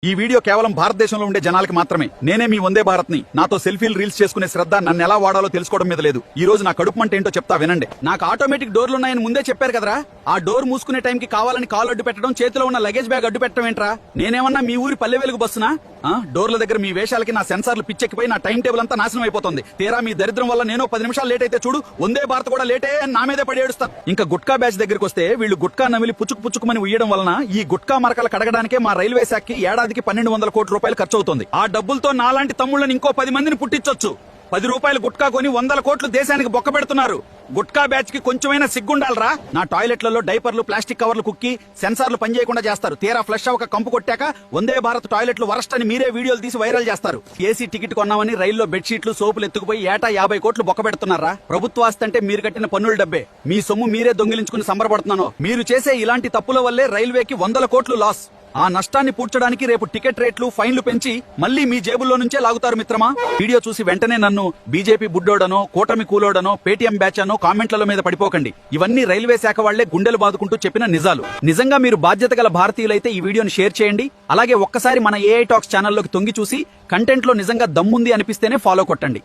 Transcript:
ఈ వీడియో కేవలం భారతదేశంలో ఉండే జనాలకి మాత్రమే. నేనే మీ వందే భారత్ ని. నాతో సెల్ఫీలు రీల్స్ చేసుకునే శ్రద్ధ నన్ను ఎలా వాడాలో తెలుసుకోవడం మీద లేదు. ఈ రోజు నా కడుపు మంట ఏంటో చెప్తా వినండి. నాకు ఆటోమేటిక్ డోర్లు ఉన్నాయని ముందే చెప్పారు కదరా. ఆ డోర్ మూసుకునే టైంకి కావాలని కాల్ అడ్డు పెట్టడం, చేతిలో ఉన్న లగేజ్ బ్యాగ్ అడ్డు పెట్టడం ఏంట్రా? నేనేమన్నా మీ ఊరి పల్లె వెలుగు బస్సునా? డోర్ల దగ్గర మీ వేషాలకి నా సెన్సార్లు పిచ్చెక్కిపోయి నా టైం టేబుల్ అంతా నాశనం అయిపోతుంది. తీరా మీ దరిద్రం వల్ల నేను 10 నిమిషాలు లేట్ అయితే చూడు, వందే భారత్ కూడా లేటే అని నా మీదే పడి ఏడుస్తా. ఇంకా గుట్కా బ్యాచ్ దగ్గరికి వస్తే వీళ్ళు గుట్కా నమిలి పుచ్చుకుమని ఉయ్యడం వలన ఈ గుట్కా మరకలు కడగడానికే మా రైల్వే శాఖకి ఏడాదికి 1200 కోట్ల రూపాయలు ఖర్చు అవుతుంది. ఆ డబ్బులతో నాలాంటి తమ్ముళ్ళని ఇంకో 10 మందిని పుట్టించొచ్చు. 10 రూపాయలు గుట్కా కొని 100 కోట్లు దేశానికి బొక్క పెడుతున్నారు. గుట్కా బ్యాచ్ కి కొంచెమైనా సిగ్గుండాలరా. నా టాయిలెట్లలో డైపర్లు, ప్లాస్టిక్ కవర్లు కుక్కి సెన్సార్లు పనిచేయకుండా చేస్తారు. తీరా ఫ్లష్ అవ్వక కంపు కొట్టాక వందే భారత్ టాయిలెట్లు వరస్ట్ అని మీరే వీడియోలు తీసి వైరల్ చేస్తారు. ఏసీ టికెట్ కొన్నామని రైల్లో బెడ్షీట్లు, సోపులు ఎత్తుకుపోయి ఏటా 50 కోట్లు బొక్క పెడుతున్నారా? ప్రభుత్వ ఆస్తి అంటే మీరు కట్టిన పన్నుల డబ్బే. మీ సొమ్ము మీరే దొంగిలించుకుని సంబరపడుతున్నాను. మీరు చేసే ఇలాంటి తప్పుల వల్లే రైల్వేకి 100 కోట్లు లాస్. ఆ నష్టాన్ని పూడ్చడానికి రేపు టికెట్ రేట్లు, ఫైన్లు పెంచి మళ్లీ మీ జేబుల్లో నుంచే లాగుతారు మిత్రమా. వీడియో చూసి వెంటనే నన్ను బీజేపీ బుడ్డోడనో, కూటమి కూలోడనో, పేటీఎం బ్యాచ్ అనో కామెంట్ల మీద పడిపోకండి. ఇవన్నీ రైల్వే శాఖ వాళ్లే గుండెలు బాదుకుంటూ చెప్పిన నిజాలు. నిజంగా మీరు బాధ్యత గల భారతీయులైతే ఈ వీడియోని షేర్ చేయండి. అలాగే ఒక్కసారి మన ఏఐ టాక్స్ ఛానల్లోకి తొంగి చూసి కంటెంట్ లో నిజంగా దమ్ముంది అనిపిస్తేనే ఫాలో కొట్టండి.